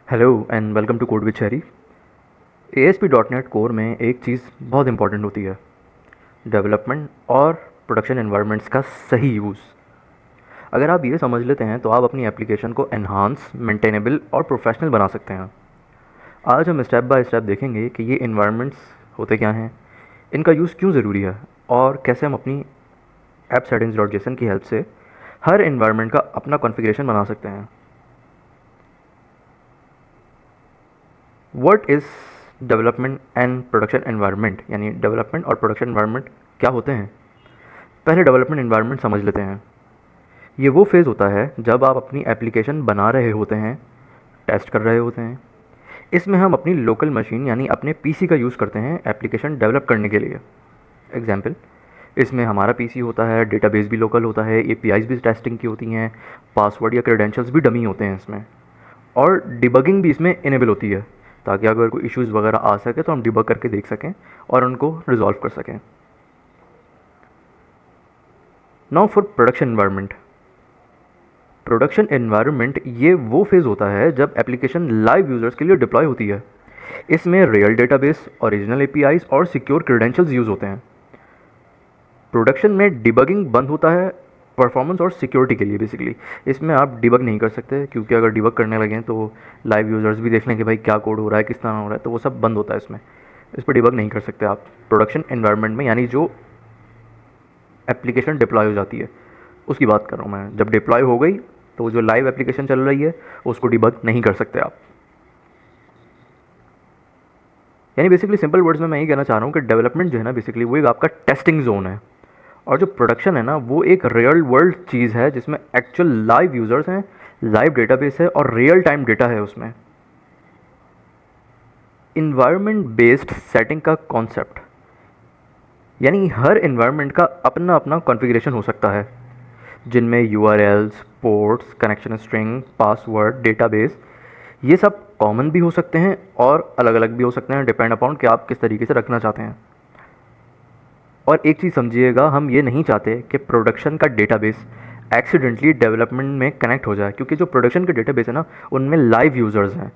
Hello and welcome to code with Sherry. ASP.NET core में एक चीज़ बहुत इंपॉर्टेंट होती है, डेवलपमेंट और प्रोडक्शन एनवायरनमेंट्स का सही यूज़। अगर आप ये समझ लेते हैं तो आप अपनी एप्लीकेशन को एनहांस, मेंटेनेबल और प्रोफेशनल बना सकते हैं। आज हम स्टेप बाय स्टेप देखेंगे कि ये एनवायरनमेंट्स होते क्या हैं, इनका यूज़ क्यों ज़रूरी है और कैसे हम अपनी ऐप सेटिंग्स डॉट जेसन की हेल्प से हर एनवायरनमेंट का अपना कॉन्फ़िगरेशन बना सकते हैं। What is development and production environment, यानी डेवलपमेंट और प्रोडक्शन एनवायरनमेंट क्या होते हैं। पहले डेवलपमेंट एनवायरनमेंट समझ लेते हैं। ये वो फेज़ होता है जब आप अपनी एप्लीकेशन बना रहे होते हैं, टेस्ट कर रहे होते हैं। इसमें हम अपनी लोकल मशीन यानी अपने पीसी का यूज़ करते हैं एप्लीकेशन डेवलप करने के लिए। एग्जाम्पल, इसमें हमारा पीसी होता है, डेटाबेस भी लोकल होता है, एपीआईज भी टेस्टिंग की होती हैं, पासवर्ड या क्रेडेंशियल्स भी डमी होते हैं इसमें, और डिबगिंग भी इसमें इनेबल होती है ताकि अगर कोई इश्यूज़ वगैरह आ सके तो हम डिबग करके देख सकें और उनको रिजॉल्व कर सकें। Now for production environment. Production environment ये वो फेज़ होता है जब एप्लीकेशन लाइव यूज़र्स के लिए डिप्लॉय होती है। इसमें रियल डेटाबेस, ओरिजिनल एपीआईज और सिक्योर क्रेडेंशियल्स यूज़ होते हैं। प्रोडक्शन में डिबगिंग बंद होता है परफॉर्मेंस और सिक्योरिटी के लिए। बेसिकली इसमें आप डिबग नहीं कर सकते, क्योंकि अगर डिबग करने लगें तो लाइव यूज़र्स भी देख लें कि भाई क्या कोड हो रहा है, किस तरह हो रहा है, तो वो सब बंद होता है इसमें। इस पर डिबग नहीं कर सकते आप प्रोडक्शन एनवायरनमेंट में, यानी जो एप्लीकेशन डिप्लॉय हो जाती है उसकी बात कर रहा हूँ मैं। जब डिप्लॉय हो गई तो जो लाइव एप्लीकेशन चल रही है उसको डिबग नहीं कर सकते आप। यानी बेसिकली सिंपल वर्ड्स में मैं ये कहना चाह रहा हूँ कि डेवलपमेंट जो है ना, बेसिकली वो एक आपका टेस्टिंग जोन है, और जो प्रोडक्शन है ना वो एक रियल वर्ल्ड चीज़ है जिसमें एक्चुअल लाइव यूज़र्स हैं, लाइव डेटाबेस है और रियल टाइम डेटा है उसमें। इन्वायरमेंट बेस्ड सेटिंग का कॉन्सेप्ट, यानी हर इन्वायरमेंट का अपना अपना कॉन्फ़िगरेशन हो सकता है, जिनमें URLs, ports, connection string, password, database, ये सब कॉमन भी हो सकते हैं और अलग अलग भी हो सकते हैं, डिपेंड अपॉन कि आप किस तरीके से रखना चाहते हैं। और एक चीज़ समझिएगा, हम ये नहीं चाहते कि प्रोडक्शन का डेटाबेस एक्सीडेंटली डेवलपमेंट में कनेक्ट हो जाए, क्योंकि जो प्रोडक्शन के डेटाबेस है ना उनमें लाइव यूज़र्स हैं।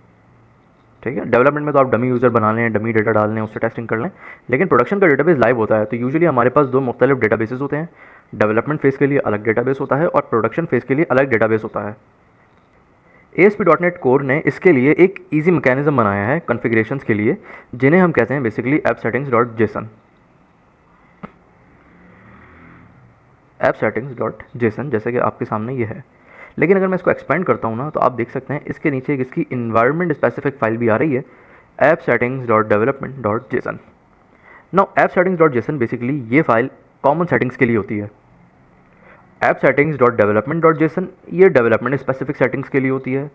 ठीक है, डेवलपमेंट में तो आप डमी यूज़र बना लें, डमी डेटा डाल लें, उससे टेस्टिंग कर लें, लेकिन प्रोडक्शन का डेटाबेस लाइव होता है। तो यूजुअली हमारे पास दो मुख्तलिफ डेटाबेसेस होते हैं। डेवलपमेंट फेज़ के लिए अलग डेटाबेस होता है और प्रोडक्शन फेज़ के लिए अलग डेटाबेस होता है। ASP.NET कोर ने इसके लिए एक ईजी मैकेनिज्म बनाया है कॉन्फ़िगरेशंस के लिए, जिन्हें हम कहते हैं basically app settings dot JSON. App settings dot JSON जैसे कि आपके सामने ये है, लेकिन अगर मैं इसको एक्सपेंड करता हूँ ना तो आप देख सकते हैं इसके नीचे एक इसकी इन्वायरमेंट स्पेसिफिक फाइल भी आ रही है, app settings dot development dot JSON. Now app settings dot JSON basically ये फाइल कॉमन सेटिंग्स के लिए होती है। App settings dot development dot JSON ये डेवलपमेंट स्पेसिफिक सेटिंग्स के लिए होती है।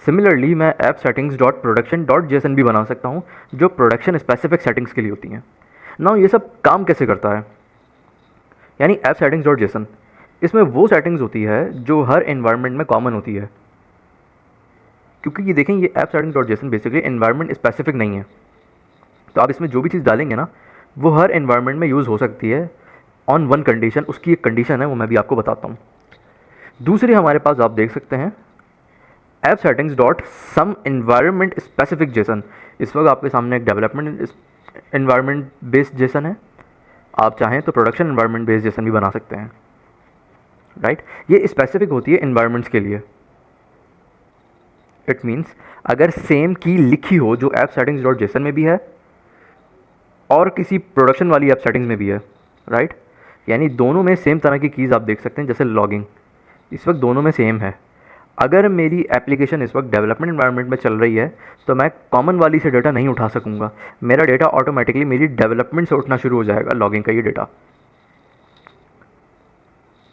सिमिलरली मैं app settings dot production dot JSON भी बना सकता हूँ, जो प्रोडक्शन स्पेसिफिक सेटिंग्स के लिए होती हैं। नाउ ये सब काम कैसे करता है, यानी ऐप सेटिंग्स डॉट जेसन, इसमें वो सेटिंग्स होती है जो हर एनवायरनमेंट में कॉमन होती है। क्योंकि ये देखें, ये app settings dot JSON basically environment specific नहीं है, तो आप इसमें जो भी चीज़ डालेंगे ना वो हर एनवायरनमेंट में यूज़ हो सकती है ऑन वन कंडीशन। उसकी एक कंडीशन है, वो मैं भी आपको बताता हूँ। दूसरी हमारे पास आप देख सकते हैं ऐप सेटिंग्स डॉट सम एनवायरनमेंट स्पेसिफिक जेसन। इस वक्त आपके सामने एक डेवलपमेंट एनवायरनमेंट बेस्ड जेसन है, आप चाहें तो प्रोडक्शन एनवायरनमेंट बेस्ड जेसन भी बना सकते हैं। राइट, ये स्पेसिफिक होती है एनवायरनमेंट्स के लिए। इट मीन्स अगर सेम की लिखी हो जो ऐप सेटिंग्स डॉट जेसन में भी है और किसी प्रोडक्शन वाली ऐप सेटिंग्स में भी है, राइट, यानी दोनों में सेम तरह की कीज़ आप देख सकते हैं। जैसे लॉगिंग इस वक्त दोनों में सेम है। अगर मेरी एप्लीकेशन इस वक्त डेवलपमेंट एनवायरनमेंट में चल रही है तो मैं कॉमन वाली से डेटा नहीं उठा सकूंगा, मेरा डेटा ऑटोमेटिकली मेरी डेवलपमेंट से उठना शुरू हो जाएगा, लॉगिंग का ये डेटा।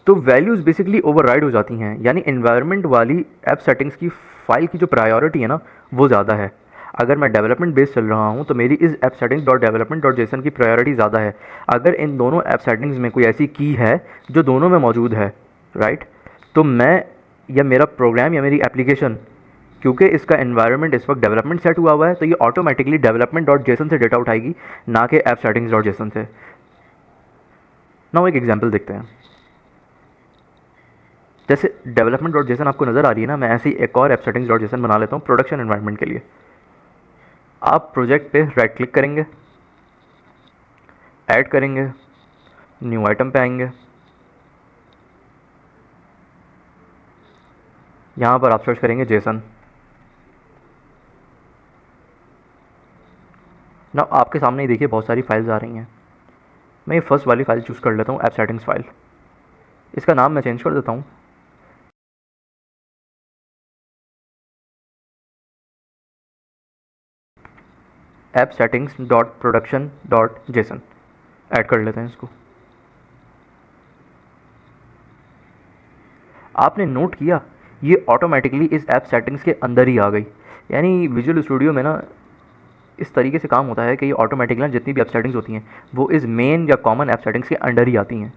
तो वैल्यूज़ बेसिकली ओवरराइड हो जाती हैं, यानी एनवायरनमेंट वाली ऐप सेटिंग्स की फाइल की जो प्रायोरिटी है ना वो ज़्यादा है। अगर मैं डेवलपमेंट बेस चल रहा हूँ तो मेरी इस app settings dot development dot JSON की प्रायोरिटी ज़्यादा है। अगर इन दोनों ऐप सेटिंग्स में कोई ऐसी की है जो दोनों में मौजूद है, राइट, तो मैं या मेरा प्रोग्राम या मेरी एप्लीकेशन, क्योंकि इसका एनवायरनमेंट इस वक्त डेवलपमेंट सेट हुआ हुआ है, तो ये ऑटोमेटिकली डेवलपमेंट डॉट जेसन से डेटा उठाएगी, ना कि ऐप सेटिंग्स डॉट जेसन से। नाउ एक एग्जाम्पल देखते हैं। जैसे डेवलपमेंट डॉट जेसन आपको नज़र आ रही है ना, मैं ऐसे ही एक और ऐप सेटिंग्स डॉट जेसन बना लेता हूँ प्रोडक्शन एनवायरनमेंट के लिए। आप प्रोजेक्ट पे राइट क्लिक करेंगे, ऐड करेंगे, न्यू आइटम पे आएंगे, यहाँ पर आप सर्च करेंगे जेसन। ना आपके सामने ही देखिए बहुत सारी फाइल्स आ रही हैं। मैं ये फर्स्ट वाली फाइल चूज़ कर लेता हूँ, ऐप सेटिंग्स फाइल। इसका नाम मैं चेंज कर देता हूँ, app settings dot production dot JSON. Add कर लेते हैं इसको। आपने नोट किया ये ऑटोमेटिकली इस ऐप सेटिंग्स के अंदर ही आ गई। यानी विजुअल स्टूडियो में ना इस तरीके से काम होता है कि ये ऑटोमेटिकली ना जितनी भी ऐप सेटिंग्स होती हैं वो इस मेन या कॉमन ऐप सेटिंग्स के अंडर ही आती हैं।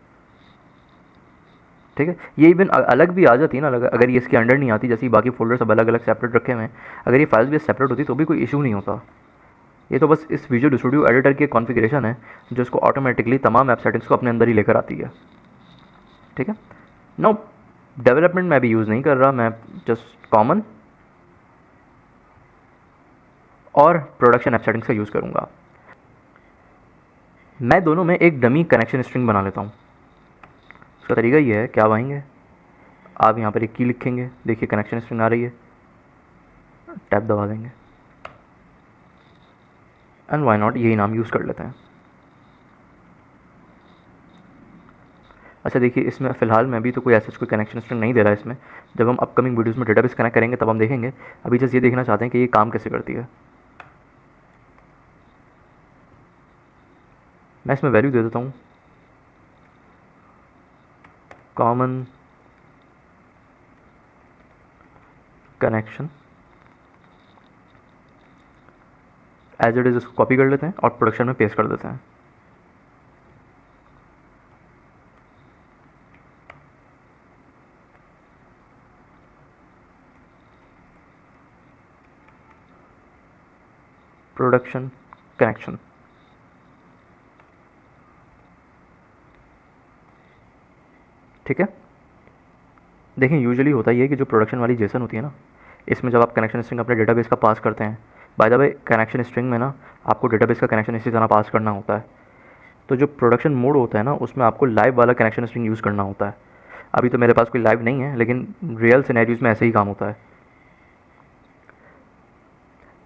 ठीक है, ये इवन अलग भी आ जाती है ना, अगर ये इसके अंडर नहीं आती, जैसे बाकी फोल्डर सब अलग अलग सेपरेट रखे हुए हैं, अगर ये फाइल्स भी सेपरेट होती तो भी कोई इशू नहीं होता। ये तो बस इस विजुअल स्टूडियो एडिटर की कॉन्फ़िगरेशन है जो इसको ऑटोमेटिकली तमाम ऐप सेटिंग्स को अपने अंदर ही लेकर आती है। ठीक है, नो डेवलपमेंट मैं भी यूज़ नहीं कर रहा, मैं जस्ट कॉमन और प्रोडक्शन ऐप सेटिंग्स का यूज़ करूँगा। मैं दोनों में एक डमी कनेक्शन स्ट्रिंग बना लेता हूँ। उसका तरीका ये है, क्या आएंगे आप यहाँ पर एक की लिखेंगे, देखिए कनेक्शन स्ट्रिंग आ रही है, टैब दबा देंगे एंड वाई नॉट यही नाम यूज़ कर लेते हैं। अच्छा देखिए, इसमें फ़िलहाल मैं भी तो कोई ऐसा कोई कनेक्शन स्ट्रिंग नहीं दे रहा है इसमें। जब हम अपकमिंग वीडियोस में डेटाबेस कनेक्ट करेंगे तब हम देखेंगे। अभी जस्ट ये देखना चाहते हैं कि ये काम कैसे करती है। मैं इसमें वैल्यू दे देता हूँ common connection as it is. इसको कॉपी कर लेते हैं और प्रोडक्शन में पेस्ट कर देते हैं। प्रोडक्शन कनेक्शन, ठीक है। देखें यूजुअली होता ये है कि जो प्रोडक्शन वाली जेसन होती है ना, इसमें जब आप कनेक्शन स्ट्रिंग अपने डेटाबेस का पास करते हैं, by the way connection string में ना आपको डेटाबेस का कनेक्शन इसी तरह पास करना होता है। तो जो प्रोडक्शन मोड होता है ना, उसमें आपको लाइव वाला कनेक्शन स्ट्रिंग यूज़ करना होता है। अभी तो मेरे पास कोई लाइव नहीं है, लेकिन रियल सिनेरियोज़ में ऐसे ही काम होता है।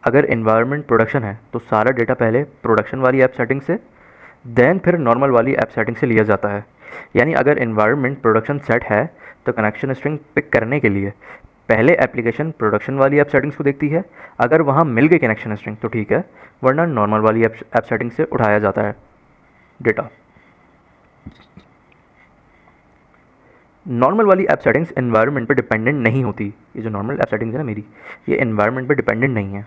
अगर इन्वायरमेंट प्रोडक्शन है तो सारा डेटा पहले प्रोडक्शन वाली ऐप सेटिंग से देन फिर नॉर्मल वाली ऐप सेटिंग से लिया जाता है। यानी अगर इन्वायरमेंट प्रोडक्शन सेट है तो कनेक्शन स्ट्रिंग पिक करने के लिए पहले एप्लीकेशन प्रोडक्शन वाली ऐप सेटिंग्स को देखती है। अगर वहाँ मिल गई कनेक्शन स्ट्रिंग तो ठीक है, वरना नॉर्मल वाली ऐप सेटिंग से उठाया जाता है डेटा। नॉर्मल वाली ऐप सेटिंग्स इन्वायरमेंट पे डिपेंडेंट नहीं होती। ये जो नॉर्मल ऐप सेटिंग्स है ना मेरी, ये इन्वायरमेंट पे डिपेंडेंट नहीं है।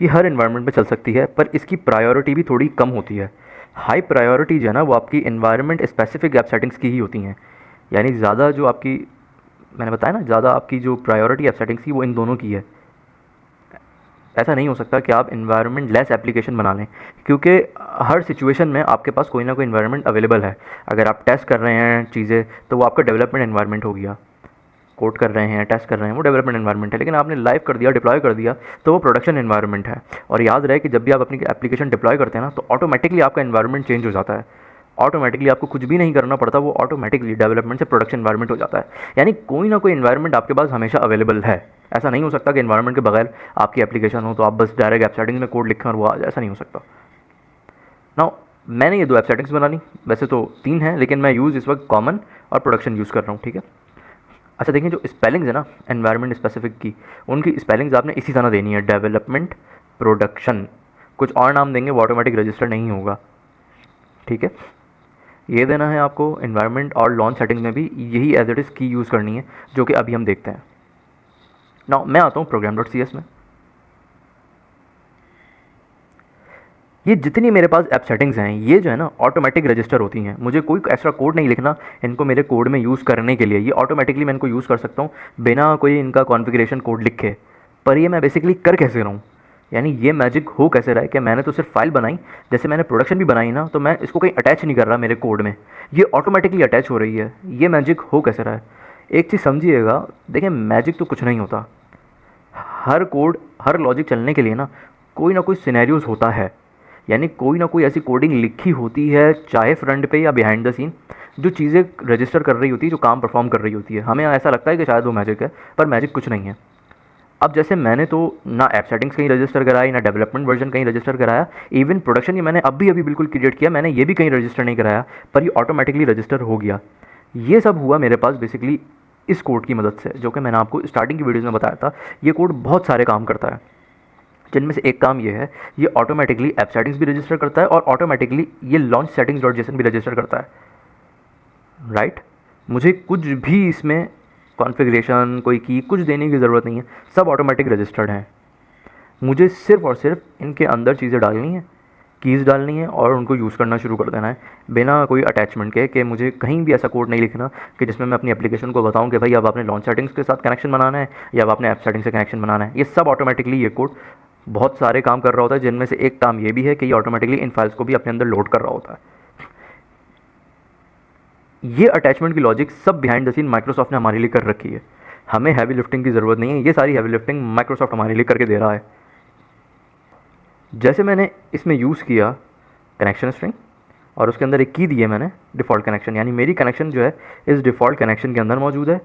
ये हर इन्वायरमेंट पे चल सकती है, पर इसकी प्रायोरिटी भी थोड़ी कम होती है। हाई प्रायोरिटी जो है ना वो आपकी इन्वायरमेंट स्पेसिफिक ऐप सेटिंग्स की ही होती हैं। यानी ज़्यादा जो आपकी, मैंने बताया ना, ज़्यादा आपकी जो प्रायोरिटी ऐप सेटिंग्स की वो इन दोनों की है। ऐसा नहीं हो सकता कि आप इन्वायरमेंट लेस एप्लीकेशन बना लें, क्योंकि हर सिचुएशन में आपके पास कोई ना कोई इन्वायरमेंट अवेलेबल है। अगर आप टेस्ट कर रहे हैं चीज़ें तो वो आपका डेवलपमेंट इन्वायरमेंट हो गया। कोड कर रहे हैं, टेस्ट कर रहे हैं, वो डेवलपमेंट इन्वायरमेंट है। लेकिन आपने लाइव कर दिया, डिप्लॉय कर दिया, तो वो प्रोडक्शन इन्वायरमेंट है। और याद रहे कि जब भी आप अपनी एप्लीकेशन डिप्लॉय करते हैं ना, तो ऑटोमेटिकली आपका इन्वायरमेंट चेंज हो जाता है। ऑटोमेटिकली आपको कुछ भी नहीं करना पड़ता, वो ऑटोमेटिकली डेवलपमेंट से प्रोडक्शन इन्वायरमेंट हो जाता है। यानी कोई ना कोई इन्वायरमेंट आपके पास हमेशा अवेलेबल है। ऐसा नहीं हो सकता कि इन्वायरमेंट के बगैर आपकी एप्लीकेशन हो तो आप बस डायरेक्ट ऐप सेटिंग्स में कोड लिखें और वो आ जाए, ऐसा नहीं हो सकता। नाउ मैंने ये 2 ऐप सेटिंग्स बना ली, वैसे तो 3 हैं, लेकिन मैं यूज़ इस वक्त कॉमन और प्रोडक्शन यूज़ कर रहा हूँ, ठीक है। अच्छा देखिए, जो स्पेलिंग्स है ना एनवायरनमेंट स्पेसिफिक की, उनकी स्पेलिंग्स आपने इसी तरह देनी है, डेवलपमेंट प्रोडक्शन। कुछ और नाम देंगे वो ऑटोमेटिक रजिस्टर नहीं होगा, ठीक है। ये देना है आपको। एनवायरनमेंट और लॉन्च सेटिंग में भी यही एज इट इज़ की यूज़ करनी है, जो कि अभी हम देखते हैं। नाउ मैं आता हूँ program.cs में। ये जितनी मेरे पास ऐप सेटिंग्स हैं, ये जो है ना ऑटोमेटिक रजिस्टर होती हैं। मुझे कोई एक्स्ट्रा कोड नहीं लिखना इनको मेरे कोड में यूज़ करने के लिए। ये ऑटोमेटिकली मैं इनको यूज़ कर सकता हूँ बिना कोई इनका कॉन्फ़िगरेशन कोड लिखे। पर ये मैं बेसिकली कर कैसे रहा हूँ, यानी ये मैजिक हो कैसे रहा है कि मैंने तो सिर्फ फाइल बनाई, जैसे मैंने प्रोडक्शन भी बनाई ना, तो मैं इसको कहीं अटैच नहीं कर रहा मेरे कोड में, ये ऑटोमेटिकली अटैच हो रही है। ये मैजिक हो कैसे रहा है, एक चीज़ समझिएगा, देखिए मैजिक तो कुछ नहीं होता। हर कोड, हर लॉजिक चलने के लिए ना कोई सिनेरियोज होता है, यानी कोई ना कोई ऐसी कोडिंग लिखी होती है, चाहे फ्रंट पे या बिहाइंड द सीन, जो चीज़ें रजिस्टर कर रही होती है, जो काम परफॉर्म कर रही होती है। हमें ऐसा लगता है कि शायद वो मैजिक है, पर मैजिक कुछ नहीं है। अब जैसे मैंने तो ना ऐप सेटिंग्स कहीं रजिस्टर कराई, ना डेवलपमेंट वर्जन कहीं रजिस्टर कराया, इवन प्रोडक्शन ये मैंने अभी अभी बिल्कुल क्रिएट किया, मैंने ये भी कहीं रजिस्टर नहीं कराया, पर ये ऑटोमेटिकली रजिस्टर हो गया। ये सब हुआ मेरे पास बेसिकली इस कोड की मदद से, जो कि मैंने आपको स्टार्टिंग की वीडियोज़ में बताया था। ये कोड बहुत सारे काम करता है, जिनमें से एक काम ये है, ये ऑटोमेटिकली ऐप सेटिंग्स भी रजिस्टर करता है और ऑटोमेटिकली ये लॉन्च सेटिंग्स डॉट जेसन भी रजिस्टर करता है, राइट। मुझे कुछ भी इसमें कॉन्फ़िगरेशन, कोई की कुछ देने की ज़रूरत नहीं है, सब ऑटोमेटिक रजिस्टर्ड हैं। मुझे सिर्फ़ और सिर्फ इनके अंदर चीज़ें डालनी है, कीज़ डालनी है और उनको यूज़ करना शुरू कर देना है, बिना कोई अटैचमेंट के, कि मुझे कहीं भी ऐसा कोड नहीं लिखना कि जिसमें मैं अपनी एप्लीकेशन को बताऊं कि भाई अब आपने लॉन्च सेटिंग्स के साथ कनेक्शन बनाना है या अब आपने ऐप सेटिंग से कनेक्शन बनाना है। ये सब ऑटोमेटिकली, ये कोड बहुत सारे काम कर रहा होता है, जिनमें से एक काम ये भी है कि ये ऑटोमेटिकली इन फाइल्स को भी अपने अंदर लोड कर रहा होता है। ये अटैचमेंट की लॉजिक सब बिहाइंड द सीन माइक्रोसॉफ्ट ने हमारे लिए कर रखी है। हमें हैवी लिफ्टिंग की ज़रूरत नहीं है, ये सारी हैवी लिफ्टिंग माइक्रोसॉफ्ट हमारे लिए करके दे रहा है। जैसे मैंने इसमें यूज़ किया कनेक्शन स्ट्रिंग, और उसके अंदर एक की दी है मैंने डिफ़ॉल्ट कनेक्शन, यानी मेरी कनेक्शन जो है इस डिफ़ॉल्ट कनेक्शन के अंदर मौजूद है,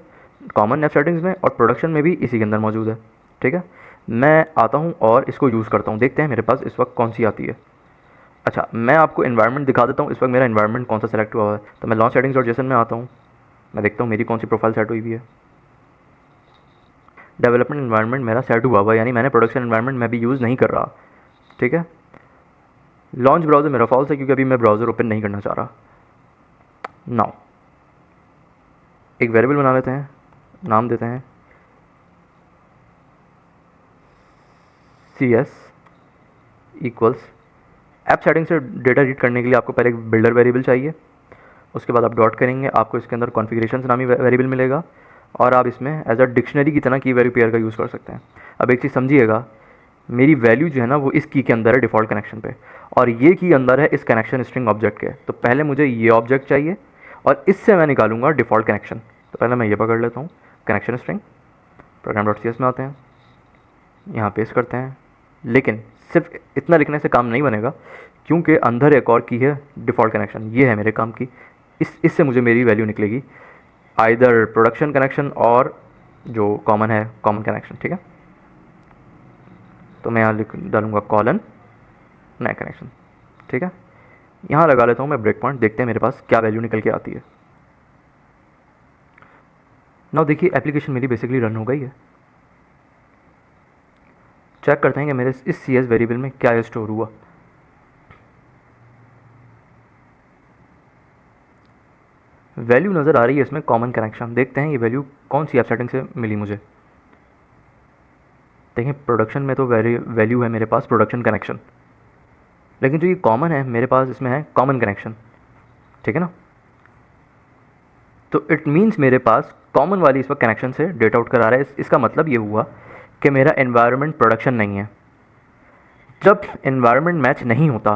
कॉमन ऐप सेटिंग्स में और प्रोडक्शन में भी इसी के अंदर मौजूद है। ठीक है, मैं आता हूँ और इसको यूज़ करता हूँ, देखते हैं मेरे पास इस वक्त कौन सी आती है। अच्छा, मैं आपको एनवायरनमेंट दिखा देता हूँ, इस वक्त मेरा एनवायरनमेंट कौन सा सेलेक्ट हुआ है। तो मैं लॉन्च सेटिंग्स और जेसन में आता हूँ, मैं देखता हूँ मेरी कौन सी प्रोफाइल सेट हुई हुई है। डेवलपमेंट एनवायरनमेंट मेरा सेट हुआ हुआ, यानी मैंने प्रोडक्शन एनवायरनमेंट में भी यूज़ नहीं कर रहा। ठीक है, लॉन्च ब्राउज़र मेरा फॉल्स है, क्योंकि अभी मैं ब्राउज़र ओपन नहीं करना चाह रहा। नाउ एक वेरिएबल बना लेते हैं, नाम देते हैं CS इक्वल्स। ऐप सेटिंग से डेटा रीड करने के लिए आपको पहले एक बिल्डर वेरिएबल चाहिए, उसके बाद आप डॉट करेंगे, आपको इसके अंदर कॉन्फ़िगरेशंस नामी वेरिएबल मिलेगा, और आप इसमें एज अ डिक्शनरी की तरह की वैल्यू पेयर का यूज़ कर सकते हैं। अब एक चीज़ समझिएगा, मेरी वैल्यू जो है ना वो इस की के अंदर है डिफ़ॉल्ट कनेक्शन पे, और ये की अंदर है इस कनेक्शन स्ट्रिंग ऑब्जेक्ट के। तो पहले मुझे ये ऑब्जेक्ट चाहिए और इससे मैं निकालूंगा डिफ़ॉल्ट कनेक्शन। तो पहले मैं ये पकड़ लेता हूँ, connection string, program dot CS में आते हैं, यहाँ पेस्ट करते हैं। लेकिन सिर्फ इतना लिखने से काम नहीं बनेगा, क्योंकि अंदर एक और की है डिफ़ॉल्ट कनेक्शन, ये है मेरे काम की। इससे मुझे मेरी वैल्यू निकलेगी, आइदर प्रोडक्शन कनेक्शन और जो कॉमन है कॉमन कनेक्शन। ठीक है, तो मैं यहाँ लिख डालूँगा कॉलन नया कनेक्शन। ठीक है, यहाँ लगा लेता हूँ मैं ब्रेक पॉइंट, देखते हैं मेरे पास क्या वैल्यू निकल के आती है। नाउ देखिए एप्लीकेशन मेरी बेसिकली रन हो गई है। चेक करते हैं कि मेरे इस CS वेरिएबल में क्या स्टोर हुआ। वैल्यू नज़र आ रही है इसमें कॉमन कनेक्शन, देखते हैं ये वैल्यू कौन सी ऐप सेटिंग से मिली मुझे। देखिए प्रोडक्शन में तो वैल्यू है मेरे पास प्रोडक्शन कनेक्शन, लेकिन जो ये कॉमन है मेरे पास इसमें है कॉमन कनेक्शन। ठीक है ना, तो इट मीन्स मेरे पास कॉमन वाली इस वक्त कनेक्शन से डेटा आउट करा रहा है। इसका मतलब ये हुआ कि मेरा एनवायरनमेंट प्रोडक्शन नहीं है। जब एनवायरनमेंट मैच नहीं होता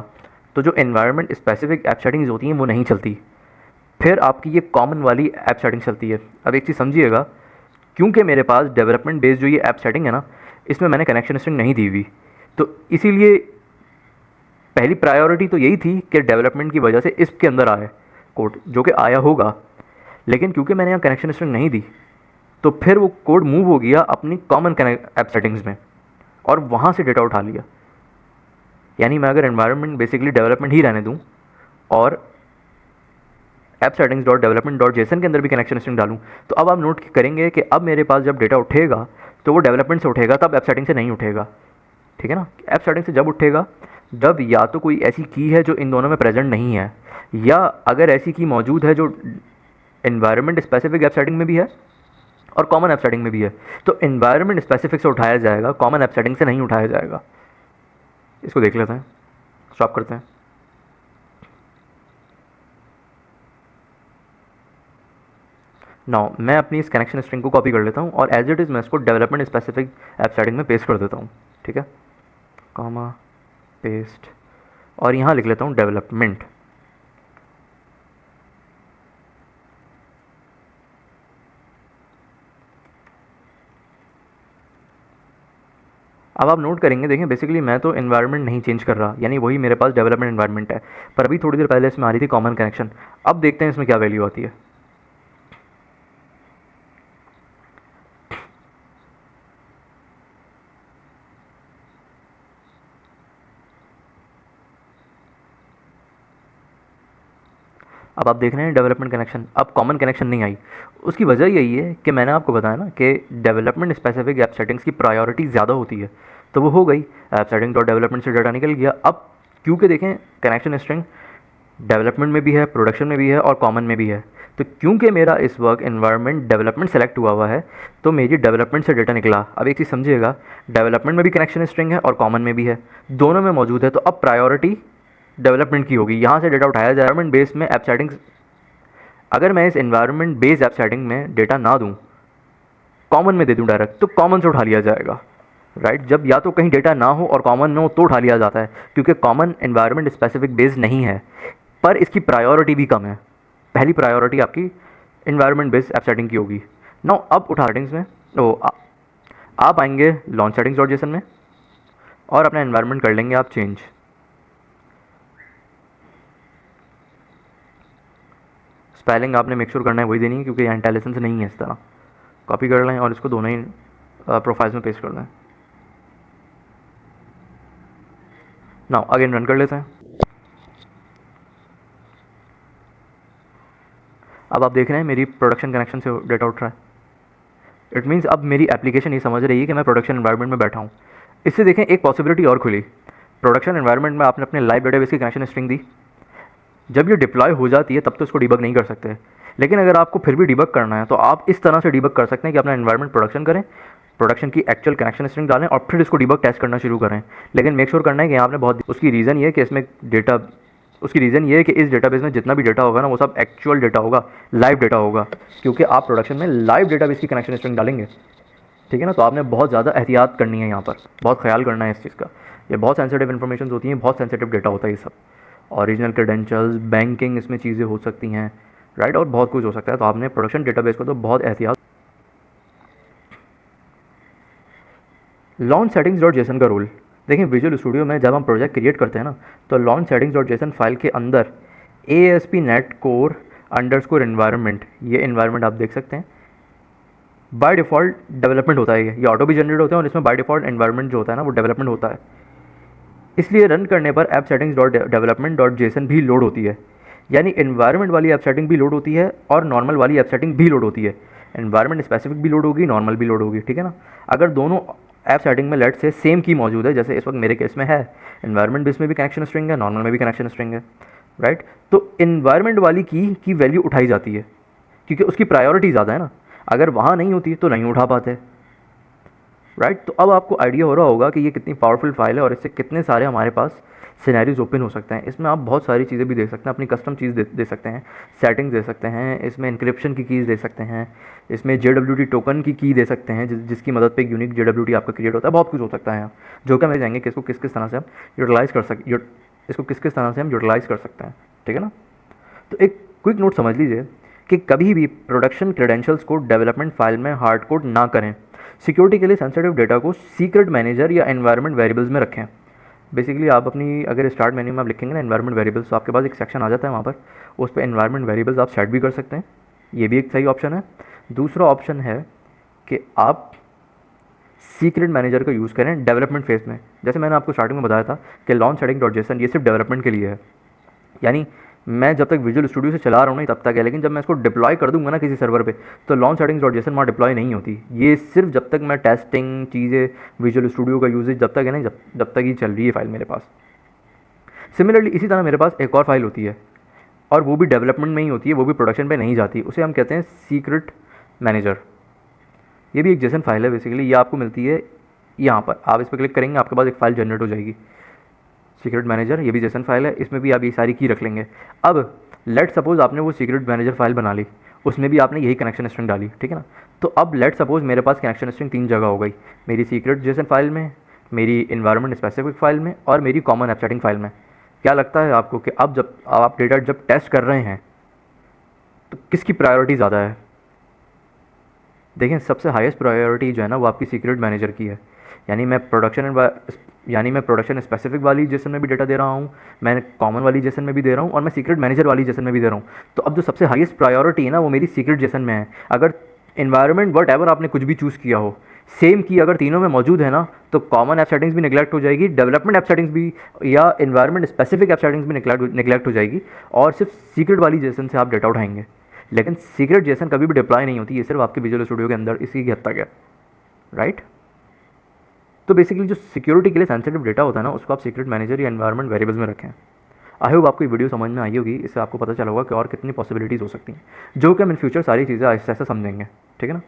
तो जो एनवायरनमेंट स्पेसिफिक ऐप सेटिंग्स होती हैं वो नहीं चलती, फिर आपकी ये कॉमन वाली ऐप सेटिंग चलती है। अब एक चीज़ समझिएगा, क्योंकि मेरे पास डेवलपमेंट बेस्ड जो ये ऐप सेटिंग है ना, इसमें मैंने कनेक्शन स्ट्रिंग नहीं दी हुई, तो इसीलिए पहली प्रायोरिटी तो यही थी कि डेवलपमेंट की वजह से इसके अंदर आए कोड, जो कि आया होगा। लेकिन क्योंकि मैंने यहाँ कनेक्शन स्ट्रिंग नहीं दी, तो फिर वो कोड मूव हो गया अपनी कॉमन ऐप सेटिंग्स में और वहाँ से डेटा उठा लिया। यानी मैं अगर एनवायरनमेंट बेसिकली डेवलपमेंट ही रहने दूँ और app settings dot development dot JSON के अंदर भी कनेक्शन स्ट्रिंग डालूँ, तो अब आप नोट करेंगे कि अब मेरे पास जब डेटा उठेगा तो वो डेवलपमेंट से उठेगा, तब ऐप सेटिंग से नहीं उठेगा। ठीक है ना, ऐप सेटिंग से जब उठेगा जब या तो कोई ऐसी की है जो इन दोनों में प्रेजेंट नहीं है, या अगर ऐसी की मौजूद है जो एनवायरनमेंट स्पेसिफिक ऐप सेटिंग में भी है और कॉमन ऐप सेटिंग में भी है, तो एनवायरनमेंट स्पेसिफिक से उठाया जाएगा, कॉमन ऐप सेटिंग से नहीं उठाया जाएगा। इसको देख लेते हैं, स्टॉप करते हैं। नाउ मैं अपनी इस कनेक्शन स्ट्रिंग को कॉपी कर लेता हूँ और एज इट इज़ मैं इसको डेवलपमेंट स्पेसिफिक ऐप सेटिंग में पेस्ट कर देता हूँ। ठीक है, कॉमा पेस्ट, और यहाँ लिख लेता हूँ डेवलपमेंट। अब आप नोट करेंगे, देखें बेसिकली मैं तो एनवायरनमेंट नहीं चेंज कर रहा, यानी वही मेरे पास डेवलपमेंट एनवायरनमेंट है, पर अभी थोड़ी देर पहले इसमें आ रही थी कॉमन कनेक्शन। अब देखते हैं इसमें क्या वैल्यू आती है। अब आप देख रहे हैं डेवलपमेंट कनेक्शन, अब कॉमन कनेक्शन नहीं आई। उसकी वजह यही है कि मैंने आपको बताया ना कि डेवलपमेंट स्पेसिफिक ऐप सेटिंग्स की प्रायोरिटी ज़्यादा होती है, तो वो हो गई। ऐप सेटिंग डॉट डेवलपमेंट से डाटा निकल गया। अब क्योंकि देखें कनेक्शन स्ट्रिंग डेवलपमेंट में भी है, प्रोडक्शन में भी है और कॉमन में भी है, तो क्योंकि मेरा इस वक्त इन्वायरमेंट डेवलपमेंट सेलेक्ट हुआ हुआ है, तो मेरी डेवलपमेंट से डेटा निकला। अब एक चीज़ समझिएगा, डेवलपमेंट में भी कनेक्शन स्ट्रिंग है और कॉमन में भी है, दोनों में मौजूद है, तो अब प्रायोरिटी डेवलपमेंट की होगी। यहाँ से डेटा उठाया जाए एनवायरमेंट बेस में ऐप सेटिंग्स। अगर मैं इस एनवायरनमेंट बेस्ड ऐप सेटिंग में डेटा ना दूँ, कॉमन में दे दूँ डायरेक्ट, तो कॉमन से उठा लिया जाएगा, राइट। जब या तो कहीं डेटा ना हो और कॉमन में हो तो उठा लिया जाता है, क्योंकि कॉमन एनवायरनमेंट स्पेसिफिक बेस्ड नहीं है, पर इसकी प्रायोरिटी भी कम है। पहली प्रायोरिटी आपकी एनवायरनमेंट बेस्ड ऐप सेटिंग की होगी। नाउ अब उठा सेटिंग्स में आप आएंगे लॉन्च सेटिंग्स डॉट जेसन में और अपना एनवायरनमेंट कर लेंगे आप चेंज। स्पेलिंग आपने मेक श्योर करना है वही देनी है, क्योंकि यहाँ इंटेलिजेंस नहीं है। इस तरह कॉपी कर लें और इसको दोनों ही प्रोफाइल्स में पेस्ट कर दें। नाउ अगेन रन कर लेते हैं। अब आप देख रहे हैं मेरी प्रोडक्शन कनेक्शन से डेटा उठ रहा है। इट मीन्स अब मेरी एप्लीकेशन ये समझ रही है कि मैं प्रोडक्शन एनवायरनमेंट में बैठा हूँ। इससे देखें एक पॉसिबिलिटी और खुली। प्रोडक्शन एनवायरनमेंट में आपने अपने लाइव डेटाबेस की कनेक्शन स्ट्रिंग दी, जब ये डिप्लॉय हो जाती है तब तो इसको डिबग नहीं कर सकते, लेकिन अगर आपको फिर भी डिबग करना है तो आप इस तरह से डिबग कर सकते हैं कि अपना एनवायरनमेंट प्रोडक्शन करें, प्रोडक्शन की एक्चुअल कनेक्शन स्ट्रिंग डालें और फिर इसको डिबग टेस्ट करना शुरू करें। लेकिन मेक श्योर करना है कि यहाँ आपने बहुत, उसकी रीज़न ये है कि इसमें डेटा, उसकी रीज़न ये है कि इस डेटाबेस में जितना भी डेटा होगा ना वो सब एक्चुअल डेटा होगा, लाइव डेटा होगा, क्योंकि आप प्रोडक्शन में लाइव डेटाबेस की कनेक्शन स्ट्रिंग डालेंगे, ठीक है ना। तो आपने बहुत ज़्यादा एहतियात करनी है, यहाँ पर बहुत ख्याल करना है इस चीज़ का। ये बहुत सेंसिटिव इन्फॉर्मेशन होती हैं, बहुत सेंसिटिव डेटा होता है ये सब। ओरिजिनल क्रेडेंशियल्स, बैंकिंग, इसमें चीज़ें हो सकती हैं, राइट, और बहुत कुछ हो सकता है। तो आपने प्रोडक्शन डेटाबेस को तो बहुत एहतियात। लॉन्च सेटिंग्स डॉट जेसन का रोल देखिए, विजुअल स्टूडियो में जब हम प्रोजेक्ट क्रिएट करते हैं ना, तो launch settings dot JSON file के अंदर ASP.NET Core अंडरस्कोर एनवायरनमेंट, ये एनवायरनमेंट आप देख सकते हैं, बाय डिफ़ॉल्ट डेवलपमेंट होता है। ये ऑटो भी जनरेट होते हैं और इसमें बाय डिफ़ॉल्ट एनवायरनमेंट जो होता है ना वो डेवलपमेंट होता है। इसलिए रन करने पर app settings dot development dot JSON भी लोड होती है, यानी एनवायरनमेंट वाली ऐप सेटिंग भी लोड होती है और नॉर्मल वाली ऐप सेटिंग भी लोड होती है। एनवायरनमेंट स्पेसिफिक भी लोड होगी, नॉर्मल भी लोड होगी, ठीक है ना। अगर दोनों ऐप सेटिंग में लेट से सेम की मौजूद है, जैसे इस वक्त मेरे केस में है, एनवायरनमेंट बेस में भी कनेक्शन स्ट्रिंग है, नॉर्मल में भी कनेक्शन स्ट्रिंग है, राइट, तो एनवायरनमेंट वाली की वैल्यू उठाई जाती है, क्योंकि उसकी प्रायोरिटी ज़्यादा है ना। अगर वहाँ नहीं होती तो नहीं उठा पाते, राइट। तो अब आपको आइडिया हो रहा होगा कि ये कितनी पावरफुल फाइल है और इससे कितने सारे हमारे पास सिनेरियोज ओपन हो सकते हैं। इसमें आप बहुत सारी चीज़ें भी दे सकते हैं, अपनी कस्टम चीज़ दे सकते हैं, सेटिंग्स दे सकते हैं, इसमें इंक्रिप्शन की कीज़ दे सकते हैं, इसमें JWT टोकन की दे सकते हैं, जिसकी मदद पे एक यूनिक JWT आपका क्रिएट होता है। बहुत कुछ हो सकता है यहाँ, जो कि हमें जाएंगे कि इसको किस किस तरह से हम यूटिलाइज़ कर सकते, इसको किस किस तरह से हम यूटिलाइज़ कर सकते हैं, ठीक है ना। तो एक क्विक नोट समझ लीजिए कि कभी भी प्रोडक्शन क्रेडेंशियल्स को डेवलपमेंट फाइल में हार्ड कोड ना करें। सिक्योरिटी के लिए सेंसिटिव डेटा को सीक्रेट मैनेजर या एनवायरनमेंट वेरिएबल्स में रखें। बेसिकली आप अपनी, अगर स्टार्ट मेन्यू में आप लिखेंगे ना एनवायरनमेंट वेरिएबल्स, तो आपके पास एक सेक्शन आ जाता है, वहाँ पर उस पर एनवायरनमेंट वेरिएबल्स आप सेट भी कर सकते हैं, ये भी एक सही ऑप्शन है। दूसरा ऑप्शन है कि आप सीक्रेट मैनेजर का यूज़ करें डेवलपमेंट फेज में। जैसे मैंने आपको स्टार्टिंग में बताया था कि लॉन्च सेटिंग डॉट जेसन ये सिर्फ डेवलपमेंट के लिए है, यानी मैं जब तक विजुअल स्टूडियो से चला रहा हूँ नहीं तब तक है, लेकिन जब मैं इसको डिप्लॉय कर दूंगा ना किसी सर्वर पे, तो लॉन्च सेटिंग्स डॉट जेसन वहाँ डिप्लॉय नहीं होती। ये सिर्फ जब तक मैं टेस्टिंग चीज़ें, विजुअल स्टूडियो का यूजेज जब तक है ना, जब तक ही चल रही है फाइल मेरे पास। सिमिलरली इसी तरह मेरे पास एक और फाइल होती है और वो भी डेवलपमेंट में ही होती है, वो भी प्रोडक्शन पे नहीं जाती, उसे हम कहते हैं सीक्रेट मैनेजर। ये भी एक जेसन फाइल है बेसिकली, ये आपको मिलती है यहाँ पर। आप इस पर क्लिक करेंगे आपके पास एक फ़ाइल जनरेट हो जाएगी, सीक्रेट मैनेजर, ये भी जेसन फाइल है, इसमें भी आप ये सारी की रख लेंगे। अब लेट सपोज आपने वो सीक्रेट मैनेजर फाइल बना ली, उसमें भी आपने यही कनेक्शन स्ट्रिंग डाली, ठीक है ना। तो अब लेट सपोज मेरे पास कनेक्शन स्ट्रिंग 3 जगह हो गई, मेरी सीक्रेट जेसन फाइल में, मेरी इन्वायरमेंट स्पेसिफिक फाइल में और मेरी कॉमन ऐप सेटिंग फाइल में। क्या लगता है आपको कि अब जब आप डेटा जब टेस्ट कर रहे हैं तो किसकी प्रायोरिटी ज़्यादा है? देखें सबसे हाईएस्ट प्रायोरिटी जो है ना वो आपकी सीक्रेट मैनेजर की है, यानी मैं प्रोडक्शन स्पेसिफिक वाली जेसन में भी डेटा दे रहा हूँ, मैं कॉमन वाली जेसन में भी दे रहा हूँ, और मैं सीक्रेट मैनेजर वाली जेसन में भी दे रहा हूँ। तो अब जो सबसे हाईएस्ट प्रायोरिटी है ना वो मेरी सीक्रेट जेसन में है। अगर इन्वायरमेंट वट एवर आपने कुछ भी चूज़ किया हो, सेम की अगर तीनों में मौजूद है ना, तो कॉमन ऐप सेटिंग्स भी निगलेक्ट हो जाएगी, डेवलपमेंट ऐप सेटिंग्स भी या इन्वायरमेंट स्पेसिफिक ऐप सेटिंग्स भी निगलेक्ट हो जाएगी, और सिर्फ सीक्रेट वाली जेसन से आप डेटा उठाएंगे। लेकिन सीक्रेट जेसन कभी भी डिप्लॉय नहीं होती, ये सिर्फ आपके विजुअल स्टूडियो के अंदर इसी की हद तक है, राइट। तो बेसिकली जो सिक्योरिटी के लिए सेंसिटिव डेटा होता है ना, उसको आप सीक्रेट मैनेजर या एनवायरनमेंट वेरिएबल्स में रखें। आई होप आपको ये वीडियो समझ में आई होगी, इससे आपको पता चला होगा कि और कितनी पॉसिबिलिटीज़ हो सकती हैं, जो कि हम इन फ्यूचर सारी चीज़ें ऐसे ऐसे समझेंगे, ठीक है ना।